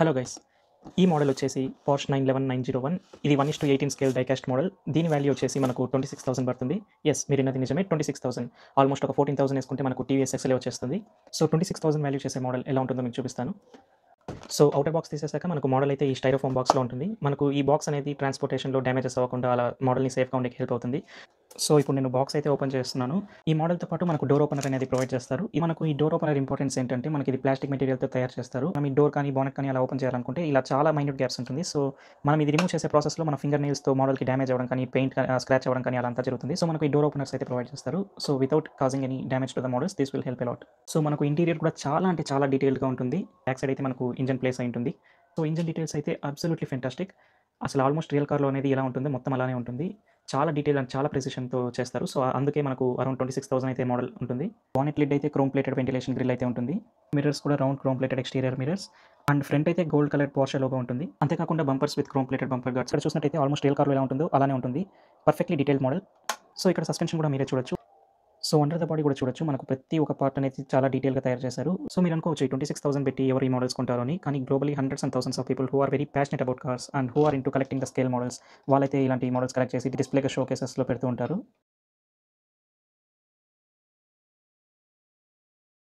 Hello guys, ఈ model వచ్చేసి Porsche 911 901. ఇది 1:18 స్కేల్ డైకాస్ట్ మోడల్. దీని వాల్యూ వచ్చేసి మనకు 26,000 పడుతుంది. యెస్, మీరు విన్నది నిజమే, 26,000. ఆల్మోస్ట్ ఒక 14,000 వేసుకుంటే మనకు టీవీఎస్ ఎక్స్ఎల్ఏ వచ్చేస్తుంది. సో 26,000 వాల్యూ చేసే మోడల్ ఎలా ఉంటుందో మీకు చూపిస్తాను. సో ఔటర్ బాక్స్ తీసేసాక మనకు మోడల్ అయితే ఈ స్టైరోఫోమ్ బాక్స్లో ఉంటుంది. మనకు ఈ బాక్స్ అనేది ట్రాన్స్పోర్టేషన్లో డ్యామేజెస్ అవ్వకుండా అలా మోడల్ని సేఫ్గా ఉండేకి హెల్ప్ అవుతుంది. సో ఇప్పుడు నేను బాక్స్ అయితే ఓపెన్ చేస్తున్నాను. ఈ మోడల్తో పాటు మనకు డోర్ ఓపెనర్ అనేది ప్రొవైడ్ చేస్తారు. మనకు ఈ డోర్ ఓపెనర్ ఇంపార్టెన్స్ ఏంటంటే మనకి ఇది ప్లాస్టిక్ మెటీరియల్తో తయారు చేస్తారు. మనం ఈ డోర్ కానీ బానెట్ కానీ అలా ఓపెన్ చేయాలనుకుంటే ఇలా చాలా మైన్యూట్ గ్యాప్స్ ఉంటుంది. సో మనం ఇది రిమూవ్ చేసే ప్రాసెస్లో మన ఫింగర్ నెయిల్స్తో మోడల్కి డ్యామేజ్ అవ్వడం కానీ పెయింట్ స్క్రాచ్ అవ్వడం కానీ అలా అంతా జరుగుతుంది. సో మనకు ఈ డోర్ ఓపెనర్స్ అయితే ప్రొవైడ్ చేస్తారు. So without causing any damage to the models this will help a lot. So మనకు ఇంటీరియర్ కూడా చాలా అంటే చాలా డీటెయిల్గా ఉంటుంది. బ్యాక్ సైడ్ అయితే మనకు ఇంజన్ ప్లేస్ అయి ఉంటుంది. సో ఇంజన్ డీటెయిల్స్ అయితే అబ్సల్యూట్లీ ఫెంటాస్టిక్. అసలు ఆల్మోస్ట్ రియల్ కార్లో అనేది ఎలా ఉంటుందో మొత్తం అలానే ఉంటుంది. చాలా డీటెయిల్ అండ్ చాలా ప్రెసిషన్తో చేస్తారు. సో అందుకే మనకు అరౌండ్ 26,000 అయితే మోడల్ ఉంటుంది. బానెట్ లిడ్ అయితే క్రోమ్ ప్లేటెడ్ వెంటిలేషన్ గ్రిల్ అయితే ఉంటుంది. మిర్రర్స్ కూడా round chrome plated exterior mirrors and front అయితే గోల్డ్ కలర్ పోర్షే లోగో ఉంటుంది. అంతేకాకుండా bumpers with chrome plated bumper guards. ఇక్కడ చూసినట్టయితే ఆల్మోస్ట్ రియల్ కార్లో ఎలా ఉంటుందో అలానే ఉంటుంది. Perfectly detail model. సో ఇక్కడ సస్పెన్షన్ కూడా మీరే చూడొచ్చు. సో అండర్ ద బాడీ కూడా చూడొచ్చు. మనకు ప్రతి ఒక్క పార్ట్ అనేది చాలా డీటెయిల్గా తయారు చేశారు. సో మీరు అనుకోవచ్చు 26,000 పెట్టి ఎవరు ఈ మోడల్స్ కొంటారు అని. కానీ globally hundreds and thousands of people who are very passionate about cars and who are into collecting the scale models వాళ్ళైతే ఇలాంటి మోడల్స్ కలెక్ట్ చేసి డిస్ప్లేగా షో కేసెస్లో పెడుతూ ఉంటారు.